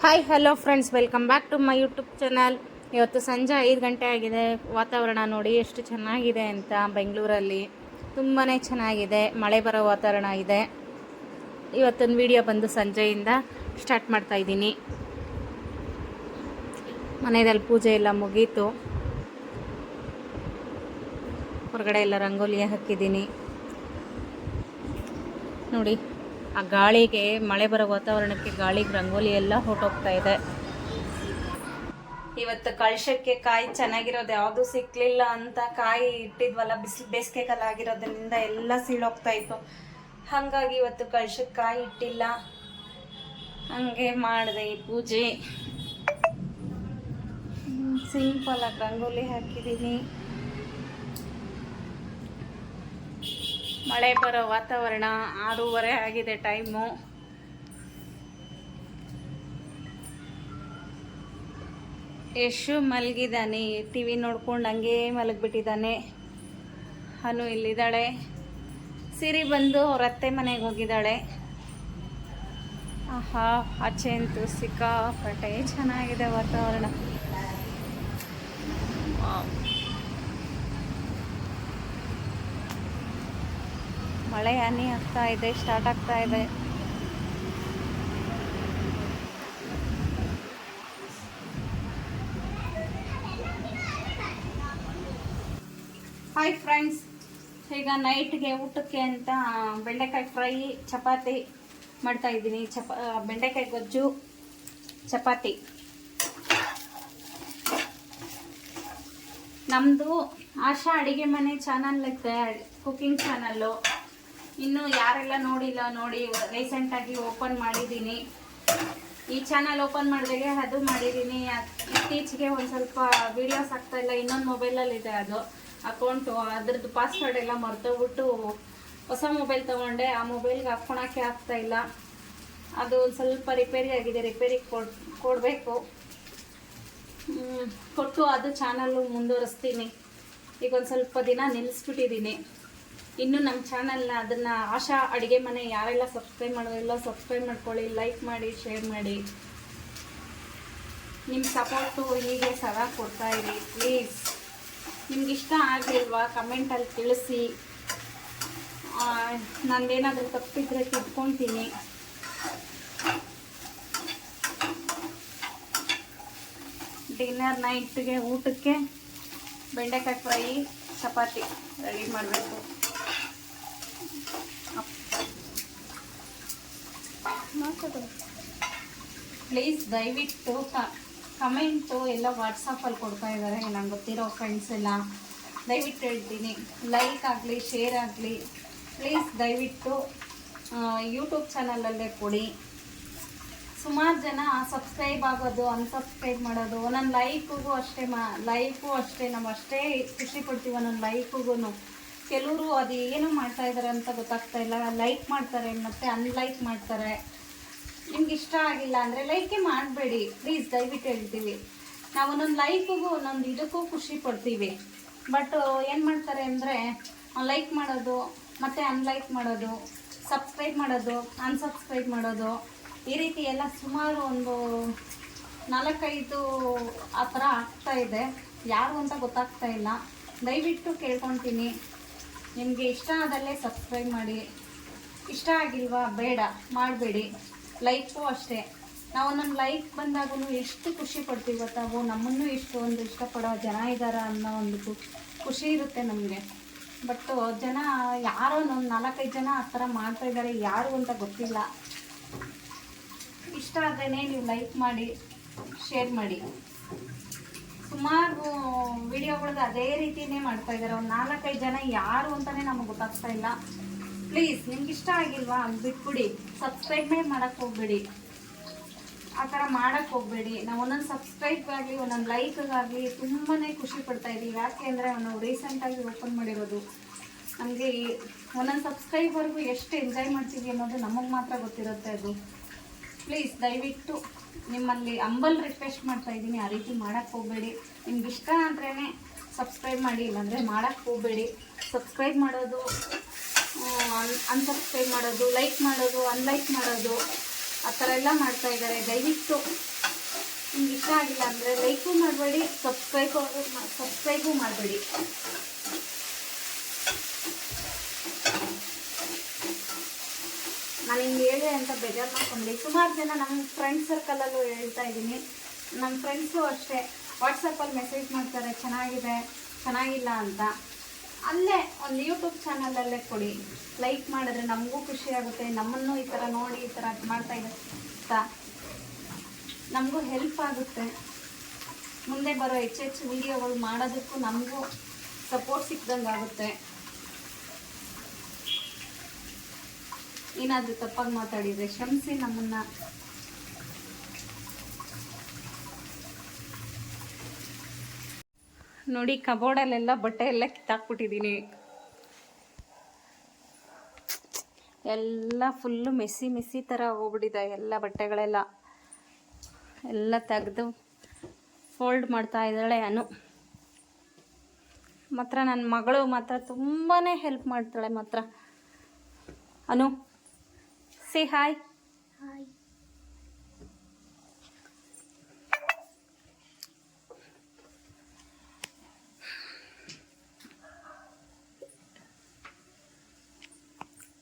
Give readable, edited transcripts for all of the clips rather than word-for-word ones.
Hi hello friends, welcome back to my YouTube channel. ಇವತ್ತು ಸಂಜೆ 5 ಗಂಟೆ ಆಗಿದೆ. ವಾತಾವರಣ ನೋಡಿ ಎಷ್ಟು ಚೆನ್ನಾಗಿದೆ ಅಂತ. ಬೆಂಗಳೂರಲ್ಲಿ ತುಂಬಾ ಚೆನ್ನಾಗಿದೆ, ಮಳೆ ಬರೋ ವಾತಾವರಣ ಇದೆ. ಇವತ್ತೊಂದು ವಿಡಿಯೋ ಬಂದು ಸಂಜೆಯಿಂದ ಸ್ಟಾರ್ಟ್ ಮಾಡ್ತಾಯಿದ್ದೀನಿ. ಮನೆಯಲ್ಲಿ ಪೂಜೆ ಎಲ್ಲ ಮುಗೀತು. ಹೊರಗಡೆ ಎಲ್ಲ ರಂಗೋಲಿ ಹಾಕಿದ್ದೀನಿ ನೋಡಿ. ಆ ಗಾಳಿಗೆ, ಮಳೆ ಬರೋ ವಾತಾವರಣಕ್ಕೆ ಗಾಳಿಗೆ ರಂಗೋಲಿ ಎಲ್ಲ ಹೊರಟೋಗ್ತಾ ಇದೆ. ಇವತ್ತು ಕಳಶಕ್ಕೆ ಕಾಯಿ ಚೆನ್ನಾಗಿರೋದು ಯಾವುದು ಸಿಕ್ಕಲಿಲ್ಲ ಅಂತ ಕಾಯಿ ಇಟ್ಟಿದ್ವಲ್ಲ, ಬೇಸಿಗೆ ಕಾಲ ಆಗಿರೋದ್ರಿಂದ ಎಲ್ಲ ಸೀಳೋಗ್ತಾ ಇತ್ತು. ಹಾಗಾಗಿ ಇವತ್ತು ಕಳಶಕ್ಕೆ ಕಾಯಿ ಇಟ್ಟಿಲ್ಲ, ಹಂಗೆ ಮಾಡಿದೆ ಈ ಪೂಜೆ. ಸಿಂಪಲ್ ಆಗಿ ರಂಗೋಲಿ ಹಾಕಿದ್ದೀನಿ. ಮಳೆ ಬರೋ ವಾತಾವರಣ. 6:30 ಆಗಿದೆ ಟೈಮು. ಯಶು ಮಲಗಿದ್ದಾನೆ, ಟಿ ವಿ ನೋಡ್ಕೊಂಡು ಹಂಗೆ ಮಲಗಿಬಿಟ್ಟಿದ್ದಾನೆ. ಹನು ಇಲ್ಲಿದ್ದಾಳೆ. ಸಿರಿ ಬಂದು ಅವ್ರ ಅತ್ತೆ ಮನೆಗೆ ಹೋಗಿದ್ದಾಳೆ. ಆಹಾ, ಆಚೆ ಅಂತೂ ಸಿಕ್ಕಾಪಟ್ಟೆ ಚೆನ್ನಾಗಿದೆ ವಾತಾವರಣ. ಮಳೆ ಹನಿ ಆಗ್ತಾ ಇದೆ, ಸ್ಟಾರ್ಟ್ ಆಗ್ತಾ ಇದೆ. ಹಾಯ್ ಫ್ರೆಂಡ್ಸ್, ಈಗ ನೈಟ್ಗೆ ಊಟಕ್ಕೆ ಅಂತ ಬೆಂಡೆಕಾಯಿ ಫ್ರೈ, ಚಪಾತಿ ಮಾಡ್ತಾ ಇದ್ದೀನಿ. ಬೆಂಡೆಕಾಯಿ ಗೊಜ್ಜು, ಚಪಾತಿ. ನಮ್ಮದು ಆಶಾ ಅಡಿಗೆ ಮನೆ ಚಾನಲ್ ಐತೆ, ಕುಕಿಂಗ್ ಚಾನಲ್ಲು. ಇನ್ನು ಯಾರೆಲ್ಲ ನೋಡಿಲ್ಲ ನೋಡಿ, ರೀಸೆಂಟಾಗಿ ಓಪನ್ ಮಾಡಿದ್ದೀನಿ. ಈ ಚಾನಲ್ ಓಪನ್ ಮಾಡಿದಾಗೆ ಅದು ಮಾಡಿದ್ದೀನಿ. ಇತ್ತೀಚೆಗೆ ಒಂದು ಸ್ವಲ್ಪ ವೀಡಿಯೋಸ್ ಆಗ್ತಾ ಇಲ್ಲ. ಇನ್ನೊಂದು ಮೊಬೈಲಲ್ಲಿದೆ ಅದು ಅಕೌಂಟು. ಅದ್ರದ್ದು ಪಾಸ್ವರ್ಡ್ ಎಲ್ಲ ಮರ್ತೋಗ್ಬಿಟ್ಟು ಹೊಸ ಮೊಬೈಲ್ ತೊಗೊಂಡೆ. ಆ ಮೊಬೈಲ್ಗೆ ಹಾಕ್ಕೊಳಕ್ಕೆ ಆಗ್ತಾ ಇಲ್ಲ. ಅದು ಒಂದು ಸ್ವಲ್ಪ ರಿಪೇರಿ ಆಗಿದೆ, ರಿಪೇರಿಗೆ ಕೊಡಬೇಕು. ಕೊಟ್ಟು ಅದು ಚಾನಲ್ಲು ಮುಂದುವರಿಸ್ತೀನಿ. ಈಗ ಒಂದು ಸ್ವಲ್ಪ ದಿನ ನಿಲ್ಲಿಸ್ಬಿಟ್ಟಿದ್ದೀನಿ. ಇನ್ನು ನಮ್ಮ ಚಾನಲ್ನ ಅದನ್ನು ಆಶಾ ಅಡುಗೆ ಮನೆ ಯಾರೆಲ್ಲ ಸಬ್ಸ್ಕ್ರೈಬ್ ಮಾಡೋದಿಲ್ಲ, ಸಬ್ಸ್ಕ್ರೈಬ್ ಮಾಡ್ಕೊಳ್ಳಿ, ಲೈಕ್ ಮಾಡಿ, ಶೇರ್ ಮಾಡಿ. ನಿಮ್ಮ ಸಪೋರ್ಟು ಹೀಗೆ ಸದಾ ಕೊಡ್ತಾಯಿರಿ ಪ್ಲೀಸ್. ನಿಮ್ಗೆ ಇಷ್ಟ ಆಗಲಿಲ್ವಾ ಕಮೆಂಟಲ್ಲಿ ತಿಳಿಸಿ. ನಂದೇನಾದರೂ ತಪ್ಪಿದ್ರೆ ತಿದ್ಕೊತೀನಿ. ಡಿನ್ನರ್ ನೈಟ್ಗೆ ಊಟಕ್ಕೆ ಬೆಂಡೆಕಾಯಿ ಫ್ರೈ, ಚಪಾತಿ ರೆಡಿ ಮಾಡಬೇಕು. ಪ್ಲೀಸ್ ದಯವಿಟ್ಟು ಕಮೆಂಟು ಎಲ್ಲ ವಾಟ್ಸಪ್ಪಲ್ಲಿ ಕೊಡ್ತಾ ಇದ್ದಾರೆ, ನಂಗೆ ಗೊತ್ತಿರೋ ಫ್ರೆಂಡ್ಸ್ ಎಲ್ಲ. ದಯವಿಟ್ಟು ಹೇಳ್ತೀನಿ, ಲೈಕ್ ಆಗಲಿ, ಶೇರ್ ಆಗಲಿ ಪ್ಲೀಸ್. ದಯವಿಟ್ಟು ಯೂಟ್ಯೂಬ್ ಚಾನಲಲ್ಲೇ ಕೊಡಿ. ಸುಮಾರು ಜನ ಸಬ್ಸ್ಕ್ರೈಬ್ ಆಗೋದು, ಅನ್ಸಬ್ಸ್ಕ್ರೈಬ್ ಮಾಡೋದು. ಒಂದೊಂದು ಲೈಕ್ಗೂ ಅಷ್ಟೇ ಲೈಕು ಅಷ್ಟೇ ನಾವು ಅಷ್ಟೇ ಖುಷಿ ಪಡ್ತೀವಿ ಒಂದೊಂದು ಲೈಕ್ಗೂ. ಕೆಲವರು ಅದು ಏನು ಮಾಡ್ತಾಯಿದ್ದಾರೆ ಅಂತ ಗೊತ್ತಾಗ್ತಾ ಇಲ್ಲ. ಲೈಕ್ ಮಾಡ್ತಾರೆ ಮತ್ತು ಅನ್ಲೈಕ್ ಮಾಡ್ತಾರೆ. ನಿಮ್ಗೆ ಇಷ್ಟ ಆಗಿಲ್ಲ ಅಂದರೆ ಲೈಕೇ ಮಾಡಬೇಡಿ ಪ್ಲೀಸ್, ದಯವಿಟ್ಟು ಹೇಳ್ತೀವಿ. ನಾವು ಒಂದೊಂದು ಲೈಕ್ಗೂ ಒಂದೊಂದು ಇದಕ್ಕೂ ಖುಷಿ ಪಡ್ತೀವಿ. ಬಟ್ ಏನು ಮಾಡ್ತಾರೆ ಅಂದರೆ ಲೈಕ್ ಮಾಡೋದು ಮತ್ತು ಅನ್ಲೈಕ್ ಮಾಡೋದು, ಸಬ್ಸ್ಕ್ರೈಬ್ ಮಾಡೋದು, ಅನ್ಸಬ್ಸ್ಕ್ರೈಬ್ ಮಾಡೋದು, ಈ ರೀತಿ ಎಲ್ಲ ಸುಮಾರು ಒಂದು 4-5 ಆ ಥರ ಆಗ್ತಾಯಿದೆ. ಯಾರು ಅಂತ ಗೊತ್ತಾಗ್ತಾ ಇಲ್ಲ. ದಯವಿಟ್ಟು ಕೇಳ್ಕೊತೀನಿ, ನಿಮಗೆ ಇಷ್ಟ ಆದಲ್ಲೇ ಸಬ್ಸ್ಕ್ರೈಬ್ ಮಾಡಿ. ಇಷ್ಟ ಆಗಿಲ್ವಾ ಬೇಡ ಮಾಡಬೇಡಿ. ಲೈಕು ಅಷ್ಟೇ. ನಾವು ಒಂದೊಂದು ಲೈಕ್ ಬಂದಾಗೂ ಎಷ್ಟು ಖುಷಿ ಪಡ್ತೀವಿ ಗೊತ್ತಾವು. ನಮ್ಮನ್ನು ಒಂದು ಇಷ್ಟಪಡೋ ಜನ ಇದ್ದಾರೆ ಅನ್ನೋ ಒಂದು ಖುಷಿ ಇರುತ್ತೆ ನಮಗೆ. ಬಟ್ ಜನ ಯಾರೋ ಒಂದು 4-5 ಜನ ಆ ಥರ ಮಾಡ್ತಾಯಿದ್ದಾರೆ, ಯಾರು ಅಂತ ಗೊತ್ತಿಲ್ಲ. ಇಷ್ಟ ಆದ್ರೇ ನೀವು ಲೈಕ್ ಮಾಡಿ, ಶೇರ್ ಮಾಡಿ. ಸುಮಾರು ವಿಡಿಯೋಗಳಿಗೆ ಅದೇ ರೀತಿಯೇ ಮಾಡ್ತಾಯಿದ್ದಾರೆ. ಒಂದು 4-5 ಜನ ಯಾರು ಅಂತಲೇ ನಮಗೆ ಗೊತ್ತಾಗ್ತಾ ಇಲ್ಲ. ಪ್ಲೀಸ್, ನಿಮ್ಗೆ ಇಷ್ಟ ಆಗಿಲ್ವಾ ಬಿಟ್ಬಿಡಿ. ಸಬ್ಸ್ಕ್ರೈಬೇ ಮಾಡೋಕ್ಕೆ ಹೋಗಬೇಡಿ, ಆ ಥರ ಮಾಡೋಕ್ಕೆ ಹೋಗಬೇಡಿ. ನಾವು ಒಂದೊಂದು ಸಬ್ಸ್ಕ್ರೈಬ್ಗಾಗಲಿ ಒಂದೊಂದು ಲೈಕ್ಗಾಗಲಿ ತುಂಬಾ ಖುಷಿ ಪಡ್ತಾಯಿದ್ದೀವಿ. ಯಾಕೆ ಅಂದರೆ ನಾವು ರೀಸೆಂಟಾಗಿ ಓಪನ್ ಮಾಡಿರೋದು. ನಮಗೆ ಒಂದೊಂದು ಸಬ್ಸ್ಕ್ರೈಬರ್ಗೂ ಎಷ್ಟು ಎಂಜಾಯ್ ಮಾಡ್ತೀವಿ ಅನ್ನೋದು ನಮಗೆ ಮಾತ್ರ ಗೊತ್ತಿರುತ್ತೆ. ಅದು ಪ್ಲೀಸ್ ದಯವಿಟ್ಟು ನಿಮ್ಮಲ್ಲಿ ಅಂಬಲ್ ರಿಕ್ವೆಸ್ಟ್ ಮಾಡ್ತಾಯಿದ್ದೀನಿ, ಆ ರೀತಿ ಮಾಡೋಕ್ಕೆ ಹೋಗಬೇಡಿ. ನಿಮ್ಗೆ ಇಷ್ಟ ಅಂದ್ರೇ ಸಬ್ಸ್ಕ್ರೈಬ್ ಮಾಡಿ, ಇಲ್ಲಾಂದರೆ ಮಾಡೋಕ್ಕೆ ಹೋಗಬೇಡಿ. ಸಬ್ಸ್ಕ್ರೈಬ್ ಮಾಡೋದು, ಅನ್ಸಬ್ಸ್ಕ್ರೈಬ್ ಮಾಡೋದು, ಲೈಕ್ ಮಾಡೋದು, ಅನ್ಲೈಕ್ ಮಾಡೋದು ಆ ಥರ ಎಲ್ಲ ಮಾಡ್ತಾ ಇದ್ದಾರೆ. ದಯವಿಟ್ಟು ನಿಮ್ಗೆ ಇಷ್ಟ ಆಗಿಲ್ಲ ಅಂದರೆ ಲೈಕು ಮಾಡಬೇಡಿ, ಸಬ್ಸ್ಕ್ರೈಬು ಮಾಡಬೇಡಿ. ನಾನು ಹಿಂಗೆ ಹೇಳಿದೆ ಅಂತ ಬೇಜಾರು ಮಾಡ್ಕೊಂಡ್ಲಿ. ಸುಮಾರು ಜನ ನಮ್ಮ ಫ್ರೆಂಡ್ ಸರ್ಕಲಲ್ಲೂ ಹೇಳ್ತಾ ಇದ್ದೀನಿ. ನಮ್ಮ ಫ್ರೆಂಡ್ಸು ಅಷ್ಟೇ ವಾಟ್ಸಪ್ಪಲ್ಲಿ ಮೆಸೇಜ್ ಮಾಡ್ತಾರೆ ಚೆನ್ನಾಗಿದೆ ಚೆನ್ನಾಗಿಲ್ಲ ಅಂತ. ಅಲ್ಲೇ ಒಂದು ಯೂಟ್ಯೂಬ್ ಚಾನಲಲ್ಲೇ ಕೊಡಿ, ಲೈಕ್ ಮಾಡಿದ್ರೆ ನಮಗೂ ಖುಷಿ ಆಗುತ್ತೆ. ನಮ್ಮನ್ನು ಈ ಥರ ನೋಡಿ ಈ ಥರ ಮಾಡ್ತಾ ಇದೆ ಅಂತ ನಮಗೂ ಹೆಲ್ಪ್ ಆಗುತ್ತೆ. ಮುಂದೆ ಬರೋ ಹೆಚ್ಚೆಚ್ಚು ವಿಡಿಯೋಗಳು ಮಾಡೋದಕ್ಕೂ ನಮಗೂ ಸಪೋರ್ಟ್ ಸಿಕ್ದಂಗೆ ಆಗುತ್ತೆ. ಏನಾದರೂ ತಪ್ಪಾಗಿ ಮಾತಾಡಿದರೆ ಕ್ಷಮಿಸಿ ನಮ್ಮನ್ನು. ನೋಡಿ ಕಬೋರ್ಡಲ್ಲೆಲ್ಲ ಬಟ್ಟೆ ಎಲ್ಲ ಕಿತ್ತಾಕ್ಬಿಟ್ಟಿದ್ದೀನಿ. ಎಲ್ಲ ಫುಲ್ಲು ಮೆಸ್ಸಿ ಥರ ಹೋಗ್ಬಿಟ್ಟಿದೆ. ಎಲ್ಲ ಬಟ್ಟೆಗಳೆಲ್ಲ ಎಲ್ಲ ತೆಗೆದು ಫೋಲ್ಡ್ ಮಾಡ್ತಾ ಇದ್ದಾಳೆ ಅನು. ಮಾತ್ರ ನನ್ನ ಮಗಳು ಮಾತ್ರ ತುಂಬಾ ಹೆಲ್ಪ್ ಮಾಡ್ತಾಳೆ ಮಾತ್ರ. ಅನು ಸೇ ಹಾಯ್.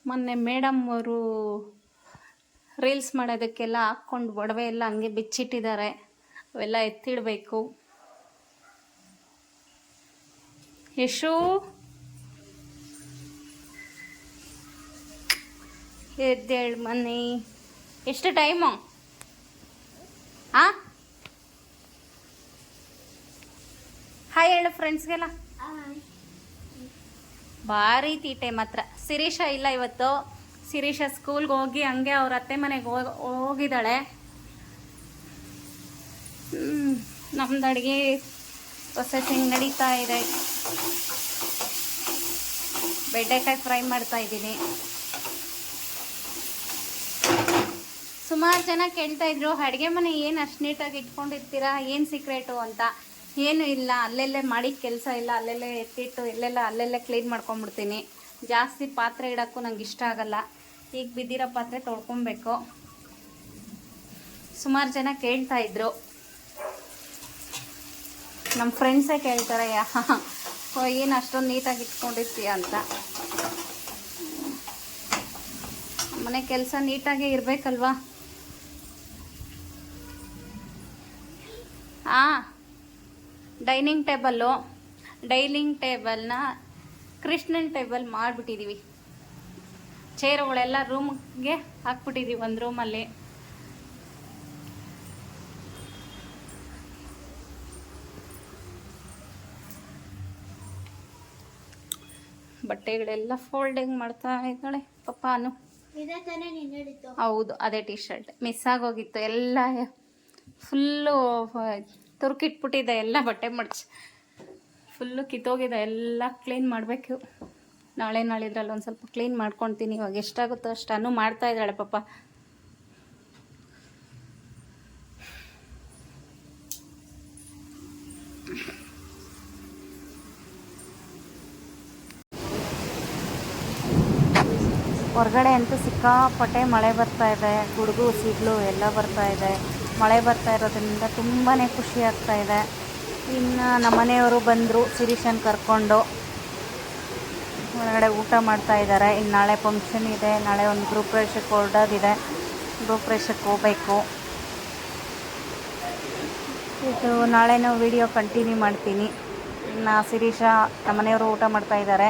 ಮೊನ್ನೆ ಮೇಡಮ್ ಅವರು ರೀಲ್ಸ್ ಮಾಡೋದಕ್ಕೆಲ್ಲ ಹಾಕ್ಕೊಂಡು ಒಡವೆ ಎಲ್ಲ ಹಂಗೆ ಬಿಚ್ಚಿಟ್ಟಿದ್ದಾರೆ. ಅವೆಲ್ಲ ಎತ್ತಿಡಬೇಕು. ಯಶು ಎದ್ದೇಳು ಮನೆ. ಎಷ್ಟು ಟೈಮು? ಹಾಯ್ ಹೇಳು ಫ್ರೆಂಡ್ಸ್ಗೆಲ್ಲ. ಭಾರಿ ತೀಟೆ ಮಾತ್ರ. ಶಿರೀಷ ಇಲ್ಲ ಇವತ್ತು. ಶಿರೀಷ ಸ್ಕೂಲ್ಗೆ ಹೋಗಿ ಹಂಗೆ ಅವ್ರ ಅತ್ತೆ ಮನೆಗೆ ಹೋಗಿದ್ದಾಳೆ. ನಮ್ದು ಅಡುಗೆ ಪ್ರೊಸೆಸಿಂಗ್ ನಡೀತಾ ಇದೆ. ಬೆಂಡೆಕಾಯಿ ಫ್ರೈ ಮಾಡ್ತಾ ಇದ್ದೀನಿ. ಸುಮಾರು ಜನ ಕೇಳ್ತಾ ಇದ್ರು ಅಡುಗೆ ಮನೆ ಏನು ಅಷ್ಟು ನೀಟಾಗಿ ಇಟ್ಕೊಂಡಿರ್ತೀರಾ, ಏನು ಸೀಕ್ರೆಟು ಅಂತ. ಏನೂ ಇಲ್ಲ, ಅಲ್ಲೆಲ್ಲೇ ಮಾಡಿ ಕೆಲಸ ಇಲ್ಲ. ಅಲ್ಲೆಲ್ಲೇ ಎತ್ತಿಟ್ಟು ಅಲ್ಲೆಲ್ಲೇ ಕ್ಲೀನ್ ಮಾಡ್ಕೊಂಬಿಡ್ತೀನಿ. ಜಾಸ್ತಿ ಪಾತ್ರೆ ಇಡೋಕ್ಕೂ ನಂಗೆ ಇಷ್ಟ ಆಗಲ್ಲ. ಈಗ ಬಿದ್ದಿರೋ ಪಾತ್ರೆ ತೊಳ್ಕೊಬೇಕು. ಸುಮಾರು ಜನ ಕೇಳ್ತಾ ಇದ್ರು, ನಮ್ಮ ಫ್ರೆಂಡ್ಸೇ ಕೇಳ್ತಾರೆ ಏನು ಅಷ್ಟೊಂದು ನೀಟಾಗಿ ಇಟ್ಕೊಂಡಿರ್ತೀಯ ಅಂತ. ಮನೆ ಕೆಲಸ ನೀಟಾಗೇ ಇರಬೇಕಲ್ವಾ. ಡೈನಿಂಗ್ ಟೇಬಲ್ನ ಕೃಷ್ಣನ್ ಟೇಬಲ್ ಮಾಡಿಬಿಟ್ಟಿದ್ದೀವಿ. ಚೇರುಗಳೆಲ್ಲ ರೂಮ್ಗೆ ಹಾಕ್ಬಿಟ್ಟಿದ್ದೀವಿ ಒಂದು ರೂಮಲ್ಲಿ. ಬಟ್ಟೆಗಳೆಲ್ಲ ಫೋಲ್ಡಿಂಗ್ ಮಾಡ್ತಾ ಇದ್ದಾಳೆ ಪಪ್ಪಾನು. ಹೌದು, ಅದೇ ಟಿ ಶರ್ಟ್ ಮಿಸ್ ಆಗೋಗಿತ್ತು. ಎಲ್ಲ ಫುಲ್ಲು ತುರುಕಿಟ್ಬಿಟ್ಟಿದೆ. ಎಲ್ಲ ಬಟ್ಟೆ ಮಡ್ಚಿ ಫುಲ್ಲು ಕಿತ್ತೋಗಿದೆ. ಎಲ್ಲ ಕ್ಲೀನ್ ಮಾಡಬೇಕು. ನಾಳಿದ್ರಲ್ಲಿ ಒಂದು ಸ್ವಲ್ಪ ಕ್ಲೀನ್ ಮಾಡ್ಕೊಳ್ತೀನಿ. ಇವಾಗ ಎಷ್ಟಾಗುತ್ತೋ ಅಷ್ಟು ಮಾಡ್ತಾ ಇದ್ದಾಳೆ ಪಾಪ. ಹೊರಗಡೆ ಅಂತೂ ಸಿಕ್ಕಾಪಟ್ಟೆ ಮಳೆ ಬರ್ತಾ ಇದೆ. ಗುಡುಗು ಸಿಡ್ಲು ಎಲ್ಲ ಬರ್ತಾ ಇದೆ. ಮಳೆ ಬರ್ತಾ ಇರೋದ್ರಿಂದ ತುಂಬಾ ಖುಷಿ ಆಗ್ತಾ ಇದೆ. ಇನ್ನು ನಮ್ಮನೆಯವರು ಬಂದರು ಶಿರೀಷನ್ ಕರ್ಕೊಂಡು. ಹೊರಗಡೆ ಊಟ ಮಾಡ್ತಾ ಇದ್ದಾರೆ. ಇನ್ನು ನಾಳೆ ಫಂಕ್ಷನ್ ಇದೆ. ನಾಳೆ ಒಂದು ಗ್ರೂಪ್ ಪ್ರವೇಶಕ್ಕೆ ಹೊರಡೋದಿದೆ. ಗ್ರೂಪ್ ಪ್ರವೇಶಕ್ಕೆ ಹೋಗಬೇಕು. ಇದು ನಾಳೆನೂ ವಿಡಿಯೋ ಕಂಟಿನ್ಯೂ ಮಾಡ್ತೀನಿ. ಇನ್ನು ಶಿರೀಷ ನಮ್ಮನೆಯವರು ಊಟ ಮಾಡ್ತಾ ಇದ್ದಾರೆ.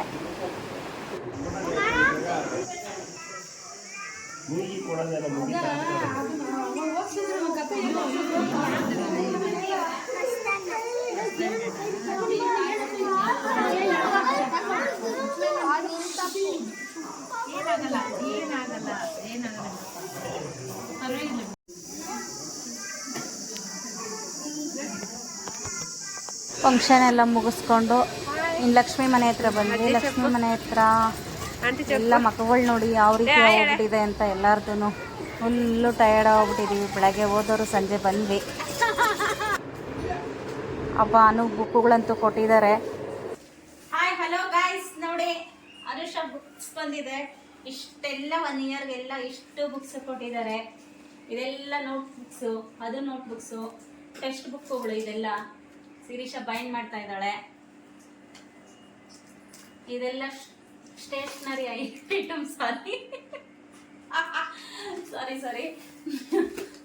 ಫಂಕ್ಷನ್ ಎಲ್ಲ ಮುಗಿಸ್ಕೊಂಡು ಇನ್ನು ಲಕ್ಷ್ಮಿ ಮನೆ ಹತ್ರ ಬಂದ್ವಿ. ಲಕ್ಷ್ಮಿ ಮನೆ ಹತ್ರ ಎಲ್ಲ ಮಕ್ಕಳು ನೋಡಿ ಯಾವ ರೀತಿ ಹೋಗ್ಬಿಟ್ಟಿದೆ ಅಂತ. ಎಲ್ಲಾರ್ದು ಫುಲ್ಲು ಟಯರ್ಡ್ ಆಗ್ಬಿಟ್ಟಿದ್ದೀವಿ. ಬೆಳಗ್ಗೆ ಹೋದವರು ಸಂಜೆ ಬಂದ್ವಿ. ಹಬ್ಬ ಬುಕ್ಕುಗಳಂತೂ ಕೊಟ್ಟಿದ್ದಾರೆ. ಹಾಯ್ ಹಲೋ ಗೈಸ್, ನೋಡಿ ಅನುಷಾ ಬುಕ್ಸ್ ಬಂದಿದೆ. ಇಷ್ಟೆಲ್ಲ 1 ಇಯರ್ಗೆಲ್ಲ ಇಷ್ಟು ಬುಕ್ಸ್ ಕೊಟ್ಟಿದ್ದಾರೆ. ಇದೆಲ್ಲ ನೋಟ್ಬುಕ್ಸು, ಅದು ನೋಟ್ಬುಕ್ಸು, ಟೆಕ್ಸ್ಟ್ ಬುಕ್ಗಳು ಇದೆಲ್ಲ ಶಿರೀಷ ಬೈಂಡ್ ಮಾಡ್ತಾ ಇದ್ದಾಳೆ. ಇದೆಲ್ಲ stationery item, sorry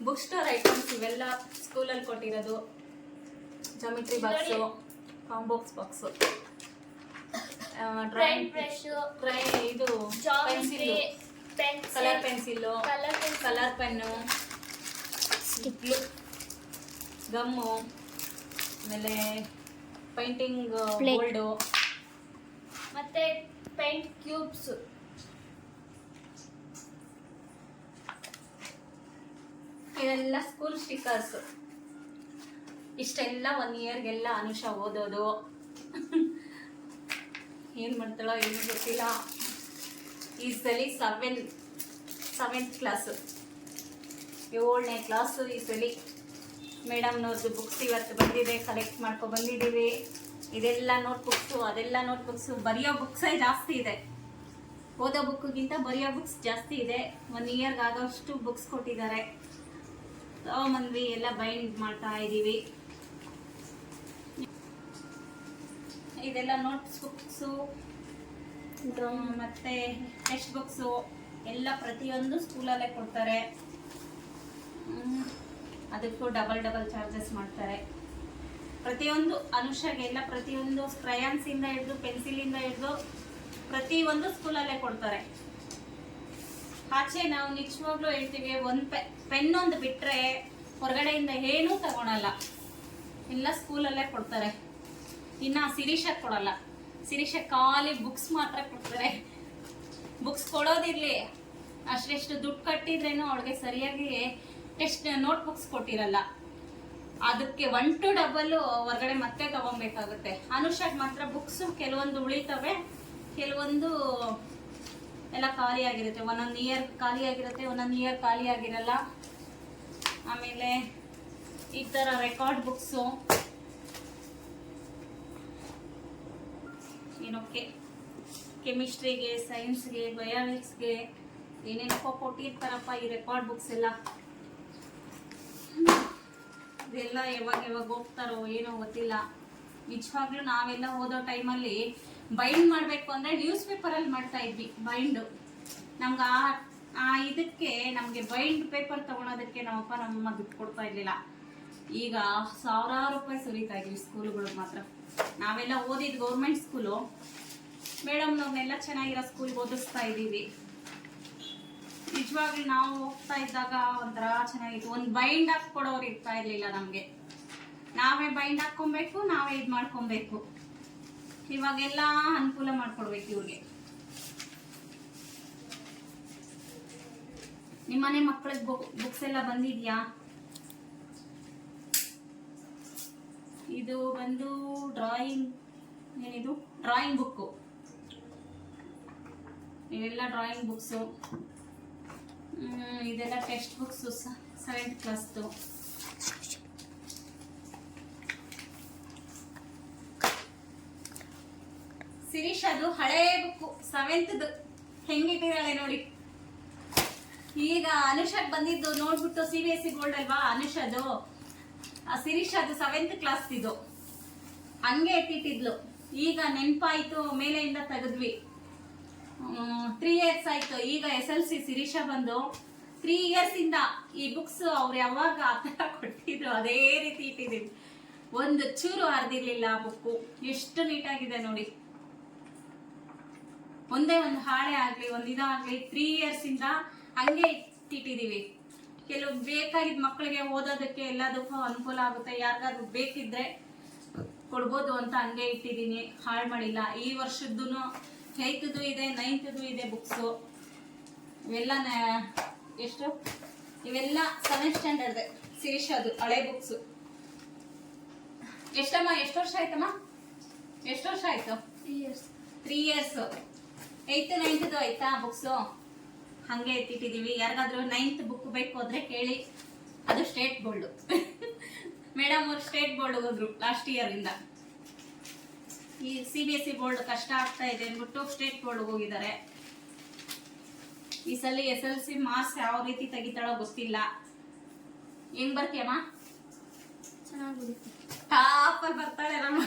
book store items. ಇವೆಲ್ಲ ಸ್ಕೂಲಲ್ಲಿ ಕೊಟ್ಟಿರೋದು. ಜಾಮಿಟ್ರಿ ಬಾಕ್ಸು, ಕಾಂಬಾಕ್ಸ್ ಬಾಕ್ಸು, ಡ್ರಾಯಿಂಗ್ ಬ್ರಷ್, ಇದು pencil, colour pencil, colour pen, gum, ಆಮೇಲೆ ಪೇಂಟಿಂಗ್ ಬೋಲ್ಡು, ಮತ್ತೆ ಪೇಂಟ್ ಕ್ಯೂಬ್ಸ್. ಇದೆಲ್ಲ ಸ್ಕೂಲ್ ಸ್ಟಿಕ್ಕರ್ಸ್. ಇಷ್ಟೆಲ್ಲ 1 ಇಯರ್ಗೆಲ್ಲ ಅನುಷಾ ಓದೋದು. ಏನು ಮಾಡ್ತಾಳೋ ಏನು ಗೊತ್ತಿಲ್ಲ. ಈ ಸಲ 7th ಕ್ಲಾಸು, 7ನೇ ಕ್ಲಾಸು ಈ ಸಲ. ಮೇಡಮ್ನವ್ರದ್ದು ಬುಕ್ಸ್ ಇವತ್ತು ಬಂದಿದೆ, ಕಲೆಕ್ಟ್ ಮಾಡ್ಕೊಂಡು ಬಂದಿದ್ದೀವಿ. ಇದೆಲ್ಲ ನೋಟ್ಬುಕ್ಸು, ಅದೆಲ್ಲ ನೋಟ್ಬುಕ್ಸು. ಬರೆಯೋ ಬುಕ್ಸೇ ಜಾಸ್ತಿ ಇದೆ, ಓದೋ ಬುಕ್ಕಿಗಿಂತ ಬರೆಯೋ ಬುಕ್ಸ್ ಜಾಸ್ತಿ ಇದೆ. 1 ಇಯರ್ಗೆ ಆಗೋಷ್ಟು ಬುಕ್ಸ್ ಕೊಟ್ಟಿದ್ದಾರೆ. ತಗೊಂಬಂದ್ವಿ, ಎಲ್ಲ ಬೈಂಡ್ ಮಾಡ್ತಾ ಇದ್ದೀವಿ. ಇದೆಲ್ಲ ನೋಟ್ಸ್ ಬುಕ್ಸು ಮತ್ತು ಟೆಕ್ಸ್ಟ್ ಬುಕ್ಸು ಎಲ್ಲ ಪ್ರತಿಯೊಂದು ಸ್ಕೂಲಲ್ಲೇ ಕೊಡ್ತಾರೆ. ಅದಕ್ಕೂ ಡಬಲ್ ಚಾರ್ಜಸ್ ಮಾಡ್ತಾರೆ. ಪ್ರತಿಯೊಂದು ಅನುಷಾಗೆಲ್ಲ ಪ್ರತಿಯೊಂದು ಕ್ರಯಾನ್ಸಿಂದ ಹಿಡಿದು ಪೆನ್ಸಿಲಿಂದ ಹಿಡಿದು ಪ್ರತಿಯೊಂದು ಸ್ಕೂಲಲ್ಲೇ ಕೊಡ್ತಾರೆ. ಆಚೆ ನಾವು ನಿಜವಾಗ್ಲೂ ಹೇಳ್ತೀವಿ, ಒಂದು ಪೆನ್ ಒಂದು ಬಿಟ್ಟರೆ ಹೊರಗಡೆಯಿಂದ ಏನೂ ತಗೊಳಲ್ಲ, ಎಲ್ಲ ಸ್ಕೂಲಲ್ಲೇ ಕೊಡ್ತಾರೆ. ಇನ್ನು ಶಿರೀಷಕ್ಕೆ ಕೊಡಲ್ಲ, ಶಿರೀಷ ಖಾಲಿ ಬುಕ್ಸ್ ಮಾತ್ರ ಕೊಡ್ತಾರೆ. ಬುಕ್ಸ್ ಕೊಡೋದಿರಲಿ, ಅಷ್ಟೆಷ್ಟು ದುಡ್ಡು ಕಟ್ಟಿದ್ರೇನು ಅವಳಿಗೆ ಸರಿಯಾಗಿ ಟೆಸ್ಟ್ ನೋಟ್ಬುಕ್ಸ್ ಕೊಟ್ಟಿರಲ್ಲ. ಅದಕ್ಕೆ 1 to double ಹೊರಗಡೆ ಮತ್ತೆ ತಗೊಬೇಕಾಗುತ್ತೆ. ಅನುಷಾಗ್ ಮಾತ್ರ ಬುಕ್ಸು ಕೆಲವೊಂದು ಉಳಿತವೆ, ಕೆಲವೊಂದು ಎಲ್ಲ ಖಾಲಿ ಆಗಿರುತ್ತೆ. 1 ಇಯರ್ ಖಾಲಿ ಆಗಿರುತ್ತೆ, 1 ಇಯರ್ ಖಾಲಿ ಆಗಿರಲ್ಲ. ಆಮೇಲೆ ಈ ಥರ ರೆಕಾರ್ಡ್ ಬುಕ್ಸು ಏನೋಕೆ ಕೆಮಿಸ್ಟ್ರಿಗೆ, ಸೈನ್ಸ್ಗೆ, ಬಯಾಲಜಿಕ್ಸ್ಗೆ ಏನೇನೋ ಕೊಟ್ಟಿರ್ತಾರಪ್ಪ ಈ ರೆಕಾರ್ಡ್ ಬುಕ್ಸ್ ಎಲ್ಲ. ಇದೆಲ್ಲ ಯಾವಾಗ ಹೋಗ್ತಾರೋ ಏನೋ ಗೊತ್ತಿಲ್ಲ. ನಿಜವಾಗ್ಲೂ ನಾವೆಲ್ಲ ಓದೋ ಟೈಮಲ್ಲಿ ಬೈಂಡ್ ಮಾಡಬೇಕು ಅಂದರೆ ನ್ಯೂಸ್ ಪೇಪರಲ್ಲಿ ಮಾಡ್ತಾ ಇದ್ವಿ ಬೈಂಡು. ನಮ್ಗೆ ಇದಕ್ಕೆ ನಮಗೆ ಬೈಂಡ್ ಪೇಪರ್ ತೊಗೊಳೋದಕ್ಕೆ ನಮ್ಮಪ್ಪ ನಮ್ಮಮ್ಮ ದುಡ್ಡು ಕೊಡ್ತಾ ಇರಲಿಲ್ಲ. ಈಗ 1000 ರೂಪಾಯಿ ಸುರಿತಾ ಇದ್ವಿ ಸ್ಕೂಲ್ಗಳಿಗೆ ಮಾತ್ರ. ನಾವೆಲ್ಲ ಓದಿದ್ದು ಗೌರ್ಮೆಂಟ್ ಸ್ಕೂಲು, ಮೇಡಮ್ನವ್ರನ್ನೆಲ್ಲ ಚೆನ್ನಾಗಿರೋ ಸ್ಕೂಲ್ಗೆ ಓದಿಸ್ತಾ ಇದ್ದೀವಿ. ನಿಜವಾಗ್ಲೂ ನಾವು ಹೋಗ್ತಾ ಇದ್ದಾಗ ಒಂಥರ ಚೆನ್ನಾಗಿತ್ತು. ಒಂದು ಬೈಂಡ್ ಹಾಕ್ಕೊಡೋರು ಇರ್ತಾ ಇರಲಿಲ್ಲ ನಮಗೆ. ನಾವೇ ಬೈಂಡ್ ಹಾಕ್ಕೊಬೇಕು, ನಾವೇ ಇದು ಮಾಡ್ಕೊಬೇಕು. ಇವಾಗೆಲ್ಲ ಅನುಕೂಲ ಮಾಡ್ಕೊಡ್ಬೇಕು ಇವ್ರಿಗೆ. ನಿಮ್ಮನೆ ಮಕ್ಕಳಿಗೆ ಬುಕ್ಸ್ ಎಲ್ಲ ಬಂದಿದ್ಯಾ? ಇದು ಬಂದು ಏನಿದು ಡ್ರಾಯಿಂಗ್ ಬುಕ್ಕು. ಇವೆಲ್ಲ ಡ್ರಾಯಿಂಗ್ ಬುಕ್ಸು. ಇದೆಲ್ಲ ಟೆಕ್ಸ್ಟ್ ಬುಕ್ಸು 7th ಕ್ಲಾಸ್ದು. ಶಿರೀಷ್ ಅದು ಹಳೇ ಬುಕ್ಕು 7th ಹೆಂಗಿಟ್ಟಿದ್ದಾಳೆ ನೋಡಿ. ಈಗ ಅನುಷಾಗ್ ಬಂದಿದ್ದು ನೋಡ್ಬಿಟ್ಟು CBSE ಬೋರ್ಡ್ ಅಲ್ವಾ ಅನುಷದು, ಶಿರೀಷ್ ಅದು 7th ಕ್ಲಾಸ್ ಇದು, ಹಂಗೆ ಎತ್ತಿಟ್ಟಿದ್ಲು. ಈಗ ನೆನಪಾಯ್ತು, ಮೇಲೆಯಿಂದ ತೆಗೆದ್ವಿ. 3 years ಆಯ್ತು. ಈಗ SLC ಶಿರೀಷ ಬಂದು 3 years ಇಂದ ಈ ಬುಕ್ಸ್ ಅವ್ರು ಯಾವಾಗ ಆ ಥರ ಕೊಟ್ಟಿದ್ರು ಅದೇ ರೀತಿ ಇಟ್ಟಿದ್ದೀವಿ. ಒಂದು ಚೂರು ಹರಿದಿರ್ಲಿಲ್ಲ ಆ ಬುಕ್ಕು. ಎಷ್ಟು ನೀಟಾಗಿದೆ ನೋಡಿ. ಒಂದೇ ಒಂದು ಹಾಳೆ ಆಗಲಿ ಒಂದು ಇದಾಗಲಿ 3 years ಇಂದ ಹಂಗೆ ಇಟ್ಟಿದ್ದೀವಿ. ಕೆಲವು ಬೇಕಾಗಿದ್ದ ಮಕ್ಕಳಿಗೆ ಓದೋದಕ್ಕೆ ಎಲ್ಲದಕ್ಕೂ ಅನುಕೂಲ ಆಗುತ್ತೆ. ಯಾರಿಗಾದ್ರು ಬೇಕಿದ್ರೆ ಕೊಡ್ಬೋದು ಅಂತ ಹಂಗೆ ಇಟ್ಟಿದ್ದೀನಿ, ಹಾಳು ಮಾಡಿಲ್ಲ. ಈ ವರ್ಷದ್ದು 8th ಇದೆ, 9th ಇದೆ ಬುಕ್ಸು. ಇವೆಲ್ಲ ಎಷ್ಟು, ಇವೆಲ್ಲ 7th ಸ್ಟ್ಯಾಂಡರ್ಡ್ ಶಿರೀಷ್ ಅದು ಹಳೆ ಬುಕ್ಸು. ಎಷ್ಟಮ್ಮ, ಎಷ್ಟು ವರ್ಷ ಆಯ್ತಮ್ಮ? ಎಷ್ಟು ವರ್ಷ ಆಯ್ತು? 3 years. 8th 9th ಆಯ್ತಾ ಬುಕ್ಸು? ಹಂಗೆ ಎತ್ತಿಟ್ಟಿದ್ದೀವಿ. ಯಾರಿಗಾದ್ರೂ 9th ಬುಕ್ ಬೇಕು ಅಂದರೆ ಕೇಳಿ. ಅದು ಸ್ಟೇಟ್ ಬೋರ್ಡು. ಮೇಡಮ್ ಅವ್ರು ಸ್ಟೇಟ್ ಬೋರ್ಡ್ ಹೋದ್ರು ಲಾಸ್ಟ್ ಇಯರಿಂದ. ಈ CBSE ಬೋರ್ಡ್ ಕಷ್ಟ ಆಗ್ತಾ ಇದೆ ಅಂದ್ಬಿಟ್ಟು ಸ್ಟೇಟ್ ಬೋರ್ಡ್ ಹೋಗಿದ್ದಾರೆ. ಈ ಸಲ SLC ಮಾರ್ಕ್ಸ್ ಯಾವ ರೀತಿ ತೆಗಿತಾಳೋ ಗೊತ್ತಿಲ್ಲ. ಹೆಂಗ್ ಬರ್ತೀಯಮ್ಮ? ಚೆನ್ನಾಗಿ ಟಾಪಲ್ಲಿ ಬರ್ತಾಳೆ ನಮ್ಮ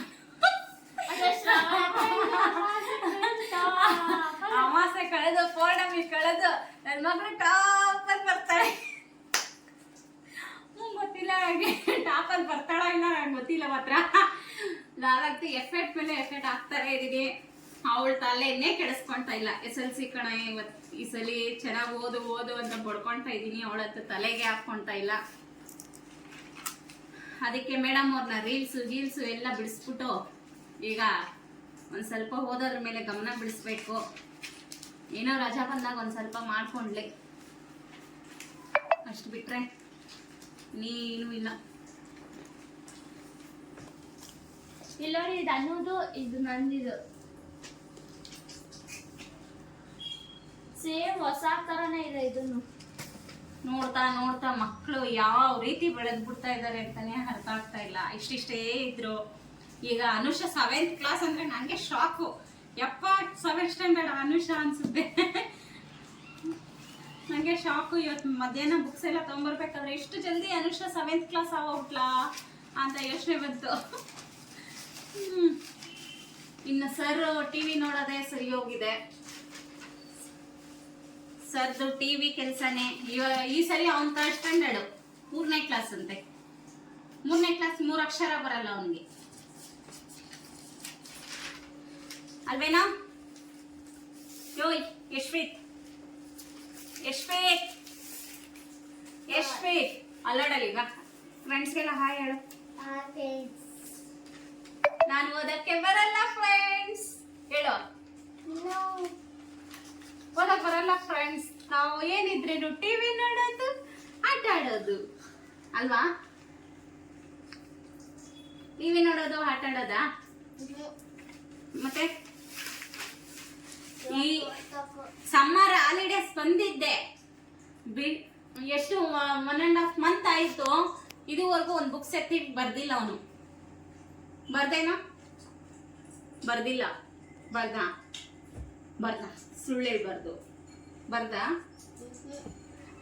ಅಮಾಸೆ ಕಳೆದು ಪೌರ್ಣಮಿ ಕಳೆದು ನನ್ನ ಮಗಳು ಟಾಪಲ್ಲಿ ಬರ್ತಾಳೆ. ಗೊತ್ತಿಲ್ಲ ಹಾಗೆ ಟಾಪಲ್ಲಿ ಬರ್ತಾಳೋ ಇಲ್ಲ ನಂಗೆ ಗೊತ್ತಿಲ್ಲ ಮಾತ್ರ. ನಾವಂತೂ ಎಫೆಕ್ಟ್ ಮೇಲೆ ಎಫೆಕ್ಟ್ ಆಗ್ತಾನೆ ಇದೀನಿ. ಅವಳ ತಲೆಯನ್ನೇ ಕೆಡಿಸ್ಕೊಂತ ಇಲ್ಲ. SLC ಕಣ ಈ ಸಲ ಚೆನ್ನಾಗಿ ಓದು ಅಂತ ಬಡ್ಕೊಂತ ಇದೀನಿ. ಅವಳಂತೂ ತಲೆಗೆ ಹಾಕೊಂತ ಇಲ್ಲ. ಅದಕ್ಕೆ ಮೇಡಮ್ ಅವ್ರನ್ನ ಗೀಲ್ಸು ಎಲ್ಲ ಬಿಡಿಸ್ಬಿಟ್ಟು ಈಗ ಒಂದು ಸ್ವಲ್ಪ ಓದೋದ್ರ ಮೇಲೆ ಗಮನ ಬಿಡಿಸ್ಬೇಕು. ಏನೋ ರಜಾ ಬಂದಾಗ ಒಂದು ಸ್ವಲ್ಪ ಮಾಡ್ಕೊಂಡ್ಲಿ, ಅಷ್ಟು ಬಿಟ್ರೆ ನೀನು ಇಲ್ಲ. ಇಲ್ಲ ನೋಡಿ, ಇದು ಅನ್ನೋದು ಇದು ನಂದಿದು ಸೇಮ್ ಹೊಸ ತರನೇ ಇದೆ. ಇದನ್ನು ನೋಡ್ತಾ ಮಕ್ಕಳು ಯಾವ ರೀತಿ ಬೆಳೆದ್ ಬಿಡ್ತಾ ಇದಾರೆ ಅಂತಾನೆ ಅರ್ಥ ಆಗ್ತಾ ಇಲ್ಲ. ಇಷ್ಟಿಷ್ಟೇ ಇದ್ರು. ಈಗ ಅನುಷ 7th ಕ್ಲಾಸ್ ಅಂದ್ರೆ ನಂಗೆ ಶಾಕು. ಯಪ್ಪ 7th ಸ್ಟ್ಯಾಂಡರ್ಡ್ ಅನುಷ ಅನ್ಸುತ್ತೆ. ನಂಗೆ ಶಾಕು. ಇವತ್ತು ಮಧ್ಯಾಹ್ನ ಬುಕ್ಸ್ ಎಲ್ಲ ತಗೊಂಡ್ಬರ್ಬೇಕಾದ್ರೆ ಎಷ್ಟು ಜಲ್ದಿ ಅನುಷ 7th ಕ್ಲಾಸ್ ಆಗೋಗ್ಲಾ ಅಂತ ಯೋಚನೆ ಬಂತು. ಇನ್ನು ಸರ್ ಟಿವಿ ನೋಡೋದೇ ಸರಿ ಹೋಗಿದೆ. ಸರ್ದು ಟಿವಿ ಕೆಲಸನೇ. ಈ ಸರಿ ಅವ್ನು 3rd ಸ್ಟ್ಯಾಂಡರ್ಡ್ 3ನೇ ಕ್ಲಾಸ್ ಅಂತೆ. 3ನೇ ಕ್ಲಾಸ್ 3 ಅಕ್ಷರ ಬರಲ್ಲ ಅವನಿಗೆ, ಅಲ್ವೇನಾ? ಯೋಯ್ ಯಶ್ವಿತ್ ಅಲ್ಲೋಡಲ್ಲಿ ಈಗ ಫ್ರೆಂಡ್ಸ್ಗೆಲ್ಲ ಹಾಯ್ ಹೇಳು. ನಾನು ಓದಕ್ಕೆ ಬರಲ್ಲ ಫ್ರೆಂಡ್ಸ್ ಹೇಳು. ಓದಕ್ ಬರಲ್ಲ ಫ್ರೆಂಡ್ಸ್. ನಾವು ಏನಿದ್ರೇನು ಟಿವಿ ನೋಡೋದು, ಆಟ ಆಡೋದು ಅಲ್ವಾ? ಟಿವಿ ನೋಡೋದು, ಆಟ ಆಡೋದಾ? ಮತ್ತೆ ಈ ಸಮ್ಮರ್ ಹಾಲಿಡೇಸ್ ಬಂದಿದ್ದೆ, ಎಷ್ಟು 1.5 ಮಂತ್ ಆಯ್ತು. ಇದುವರೆಗೂ ಒಂದು ಬುಕ್ಸ್ ಎತ್ತಿ ಬರ್ದಿಲ್ಲ ಅವನು. ಬರ್ದೇನಾ? ಬರ್ದಿಲ್ಲ. ಬರ್ದ ಸುಳ್ಳು ಹೇಳ್ಬಾರ್ದು.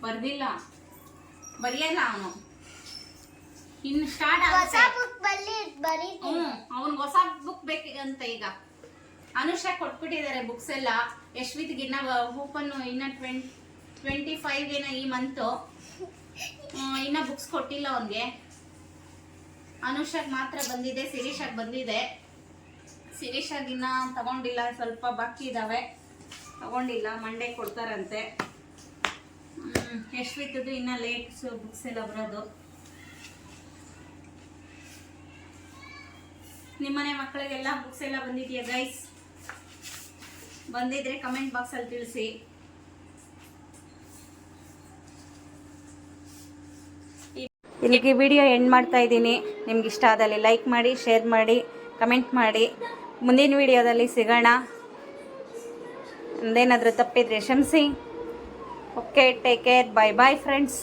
ಬರ್ದಿಲ್ಲ, ಬರೆಯಲ್ಲ ಅವನು. ಇನ್ನು ಸ್ಟಾರ್ಟ್ ಆಗುತ್ತೆ. ಅವನ್ಗೆ ಹೊಸ ಬುಕ್ ಬೇಕಂತ. ಈಗ ಅನುಷ ಕೊಟ್ಬಿಟ್ಟಿದ್ದಾರೆ ಬುಕ್ಸ್ ಎಲ್ಲ. ಯಶ್ವಿತ್ಗೆ ಇನ್ನ ಓಪನ್ ಇನ್ನ 25 ಏನೋ ಈ ಮಂತು. ಇನ್ನ ಬುಕ್ಸ್ ಕೊಟ್ಟಿಲ್ಲ ಅವನ್ಗೆ. ಅನುಷಾಗ್ ಮಾತ್ರ ಬಂದಿದೆ, ಶಿರೀಷಾಗ್ ಬಂದಿದೆ. ಶಿರೀಷಾಗ್ ಇನ್ನ ತಗೊಂಡಿಲ್ಲ, ಸ್ವಲ್ಪ ಬಾಕಿ ಇದಾವೆ, ತಗೊಂಡಿಲ್ಲ. ಮಂಡೇ ಕೊಡ್ತಾರಂತೆ. ಯಶ್ವಿತ್ದು ಇನ್ನ ಲೇಟ್ಸ್ ಬುಕ್ಸ್ ಎಲ್ಲ ಬರೋದು. ನಿಮ್ಮನೆ ಮಕ್ಕಳಿಗೆಲ್ಲ ಬುಕ್ಸ್ ಎಲ್ಲ ಬಂದಿದೆಯಾ ಗೈಸ್? ಬಂದಿದ್ರೆ ಕಮೆಂಟ್ ಬಾಕ್ಸ್ ಅಲ್ಲಿ ತಿಳಿಸಿ. ಇಲ್ಲಿಗೆ ವಿಡಿಯೋ ಎಂಡ್ ಮಾಡ್ತಾ ಇದ್ದೀನಿ. ನಿಮ್ಗೆ ಇಷ್ಟ ಆದಲ್ಲಿ ಲೈಕ್ ಮಾಡಿ, ಶೇರ್ ಮಾಡಿ, ಕಮೆಂಟ್ ಮಾಡಿ. ಮುಂದಿನ ವಿಡಿಯೋದಲ್ಲಿ ಸಿಗೋಣ. ಒಂದೇನಾದರೂ ತಪ್ಪಿದ್ರೆ ಕ್ಷಮಿಸಿ. ಓಕೆ, ಟೇಕ್ ಕೇರ್, ಬಾಯ್ ಬಾಯ್ ಫ್ರೆಂಡ್ಸ್.